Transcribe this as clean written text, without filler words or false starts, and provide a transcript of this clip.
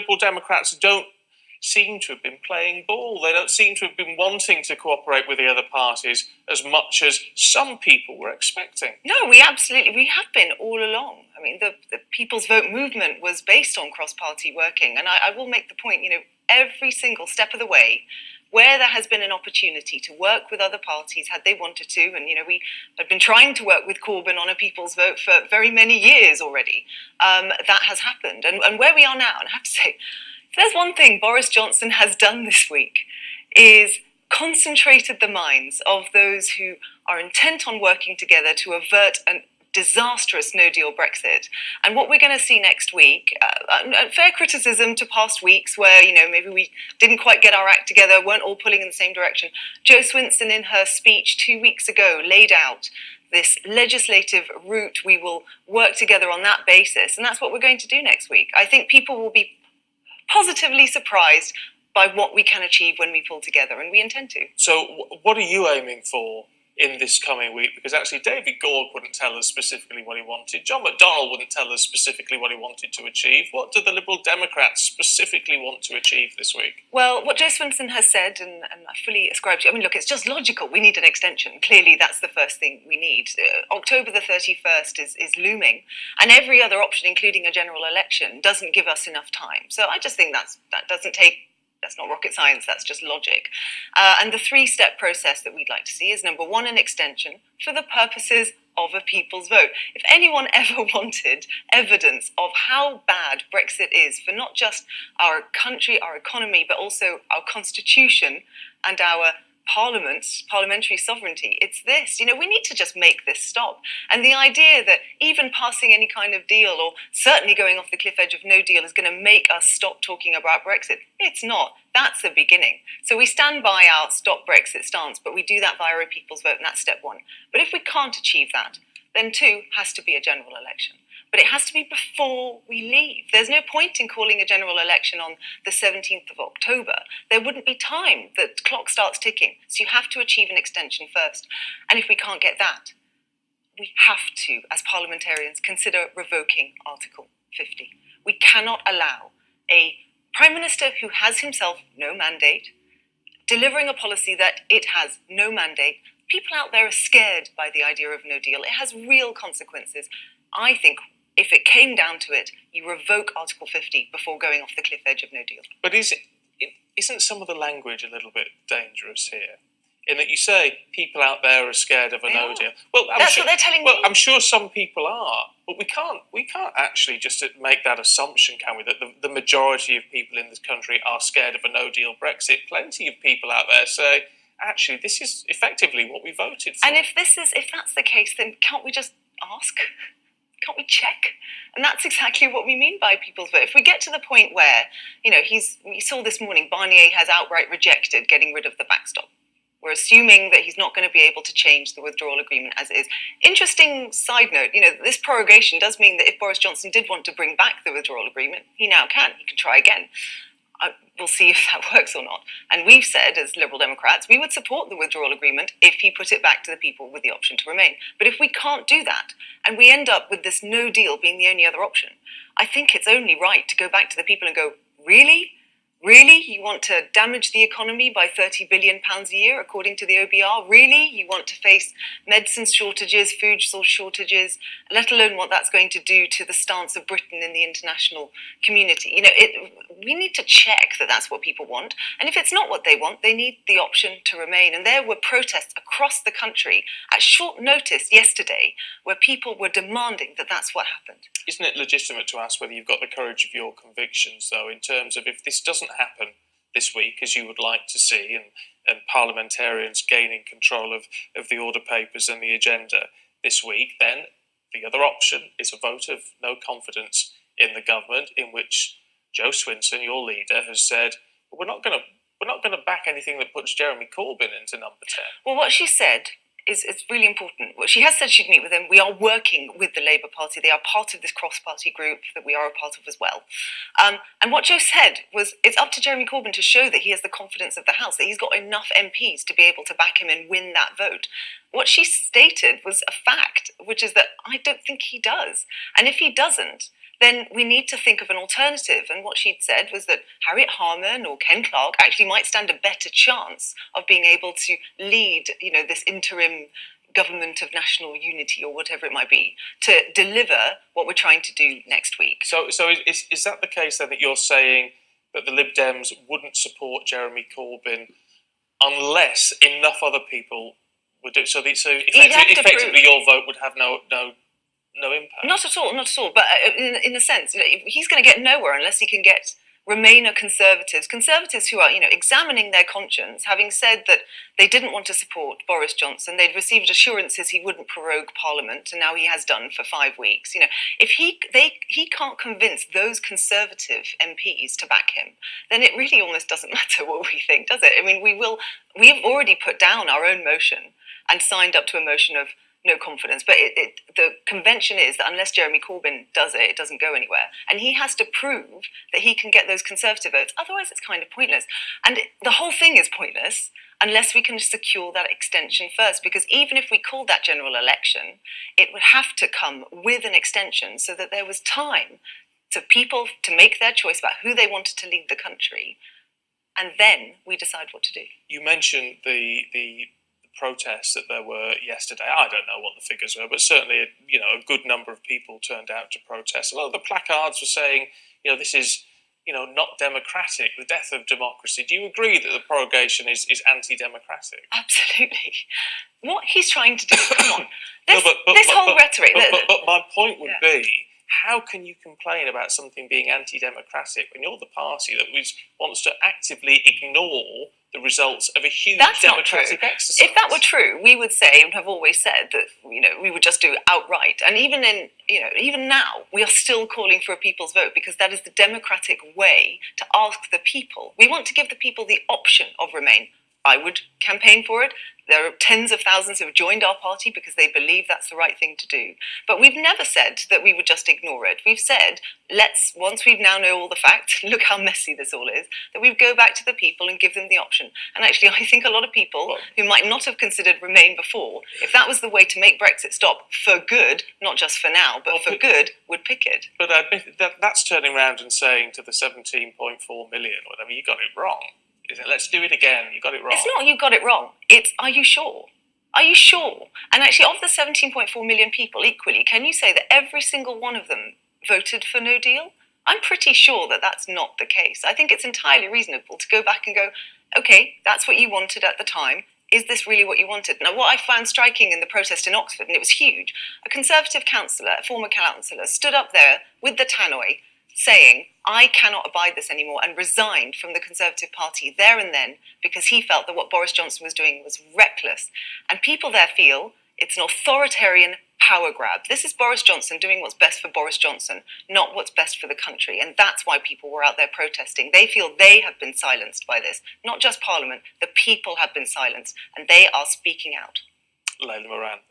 Liberal Democrats don't seem to have been playing ball. They don't seem to have been wanting to cooperate with the other parties as much as some people were expecting. No, we have been all along. I mean, the People's Vote movement was based on cross-party working, and I will make the point, every single step of the way, where there has been an opportunity to work with other parties, had they wanted to, and we had been trying to work with Corbyn on a People's Vote for very many years already, that has happened. And where we are now, and I have to say, if there's one thing Boris Johnson has done this week, is concentrated the minds of those who are intent on working together to avert a disastrous no-deal Brexit. And what we're going to see next week, fair criticism to past weeks where, maybe we didn't quite get our act together, weren't all pulling in the same direction. Jo Swinson, in her speech 2 weeks ago, laid out this legislative route. We will work together on that basis, and that's what we're going to do next week. I think people will be positively surprised by what we can achieve when we pull together, and we intend to. So what are you aiming for in this coming week? Because actually David Gauke wouldn't tell us specifically what he wanted. John McDonnell wouldn't tell us specifically what he wanted to achieve. What do the Liberal Democrats specifically want to achieve this week? Well, what Jo Swinson has said, and I fully ascribe to, look, it's just logical. We need an extension. Clearly, that's the first thing we need. October the 31st is looming, and every other option, including a general election, doesn't give us enough time. So I just think that's not rocket science, that's just logic. And the three-step process that we'd like to see is, number one, an extension for the purposes of a People's Vote. If anyone ever wanted evidence of how bad Brexit is for not just our country, our economy, but also our constitution and our parliamentary sovereignty, it's this. We need to just make this stop. And the idea that even passing any kind of deal, or certainly going off the cliff edge of no deal, is going to make us stop talking about Brexit, it's not. That's the beginning. So we stand by our stop Brexit stance, but we do that via a People's Vote, and that's step one. But if we can't achieve that, then two has to be a general election. But it has to be before we leave. There's no point in calling a general election on the 17th of October. There wouldn't be time. The clock starts ticking. So you have to achieve an extension first. And if we can't get that, we have to, as parliamentarians, consider revoking Article 50. We cannot allow a Prime Minister who has himself no mandate, delivering a policy that it has no mandate. People out there are scared by the idea of no deal. It has real consequences. I think if it came down to it, you revoke Article 50 before going off the cliff edge of no deal. But isn't some of the language a little bit dangerous here? In that you say people out there are scared of a no deal. Well, that's what they're telling me. Well, I'm sure some people are, but we can't actually just make that assumption, can we? That the majority of people in this country are scared of a no deal Brexit. Plenty of people out there say, actually, this is effectively what we voted for. And if that's the case, then can't we just ask? Can't we check? And that's exactly what we mean by People's Vote. If we get to the point where, we saw this morning, Barnier has outright rejected getting rid of the backstop. We're assuming that he's not going to be able to change the withdrawal agreement as it is. Interesting side note, this prorogation does mean that if Boris Johnson did want to bring back the withdrawal agreement, he now can. He can try again. We'll see if that works or not. And we've said, as Liberal Democrats, we would support the withdrawal agreement if he put it back to the people with the option to remain. But if we can't do that, and we end up with this no deal being the only other option, I think it's only right to go back to the people and go, really? Really? You want to damage the economy by £30 billion a year, according to the OBR? Really? You want to face medicine shortages, food shortages, let alone what that's going to do to the stance of Britain in the international community? We need to check that that's what people want. And if it's not what they want, they need the option to remain. And there were protests across the country at short notice yesterday where people were demanding that that's what happened. Isn't it legitimate to ask whether you've got the courage of your convictions, though, in terms of if this doesn't happen this week, as you would like to see, and parliamentarians gaining control of the order papers and the agenda this week, then the other option is a vote of no confidence in the government, in which Jo Swinson, your leader, has said, well, we're not going to back anything that puts Jeremy Corbyn into number 10. Well, what she said it's really important. Well, she has said she'd meet with them. We are working with the Labour Party. They are part of this cross-party group that we are a part of as well. And what Jo said was it's up to Jeremy Corbyn to show that he has the confidence of the House, that he's got enough MPs to be able to back him and win that vote. What she stated was a fact, which is that I don't think he does. And if he doesn't, then we need to think of an alternative. And what she'd said was that Harriet Harman or Ken Clarke actually might stand a better chance of being able to lead, this interim government of national unity or whatever it might be, to deliver what we're trying to do next week. So is that the case then, that you're saying that the Lib Dems wouldn't support Jeremy Corbyn unless enough other people would do it? So effectively your vote would have no impact? Not at all. But in a sense, he's going to get nowhere unless he can get Remainer Conservatives who are, examining their conscience, having said that they didn't want to support Boris Johnson. They'd received assurances he wouldn't prorogue Parliament, and now he has done for 5 weeks. If he can't convince those Conservative MPs to back him, then it really almost doesn't matter what we think, does it? I mean, we've already put down our own motion and signed up to a motion of no confidence. But the convention is that unless Jeremy Corbyn does it, it doesn't go anywhere. And he has to prove that he can get those Conservative votes. Otherwise, it's kind of pointless. And the whole thing is pointless unless we can secure that extension first. Because even if we called that general election, it would have to come with an extension so that there was time to people to make their choice about who they wanted to lead the country. And then we decide what to do. You mentioned the protests that there were yesterday. I don't know what the figures were, but certainly a good number of people turned out to protest. A lot of the placards were saying, this is not democratic, the death of democracy. Do you agree that the prorogation is anti-democratic? Absolutely. What he's trying to do, come on, this whole rhetoric. But my point would be, how can you complain about something being anti-democratic when you're the party that wants to actively ignore the results of a huge democratic exercise? If that were true, we would say, and have always said, that we would just do it outright. And even now, we are still calling for a people's vote, because that is the democratic way to ask the people. We want to give the people the option of Remain. I would campaign for it. There are tens of thousands who have joined our party because they believe that's the right thing to do. But we've never said that we would just ignore it. We've said, once we now know all the facts, look how messy this all is, that we go back to the people and give them the option. And actually, I think a lot of people who might not have considered Remain before, if that was the way to make Brexit stop for good, not just for now, but for good, would pick it. But I admit that's turning around and saying to the 17.4 million, whatever, you got it wrong. Let's do it again. You got it wrong. It's not you got it wrong. It's, are you sure? Are you sure? And actually, of the 17.4 million people, equally, can you say that every single one of them voted for no deal? I'm pretty sure that that's not the case. I think it's entirely reasonable to go back and go, okay, that's what you wanted at the time. Is this really what you wanted? Now, what I found striking in the protest in Oxford, and it was huge, a Conservative councillor, a former councillor, stood up there with the tannoy saying, I cannot abide this anymore, and resigned from the Conservative Party there and then because he felt that what Boris Johnson was doing was reckless. And people there feel it's an authoritarian power grab. This is Boris Johnson doing what's best for Boris Johnson, not what's best for the country. And that's why people were out there protesting. They feel they have been silenced by this. Not just Parliament, the people have been silenced, and they are speaking out. Layla Moran,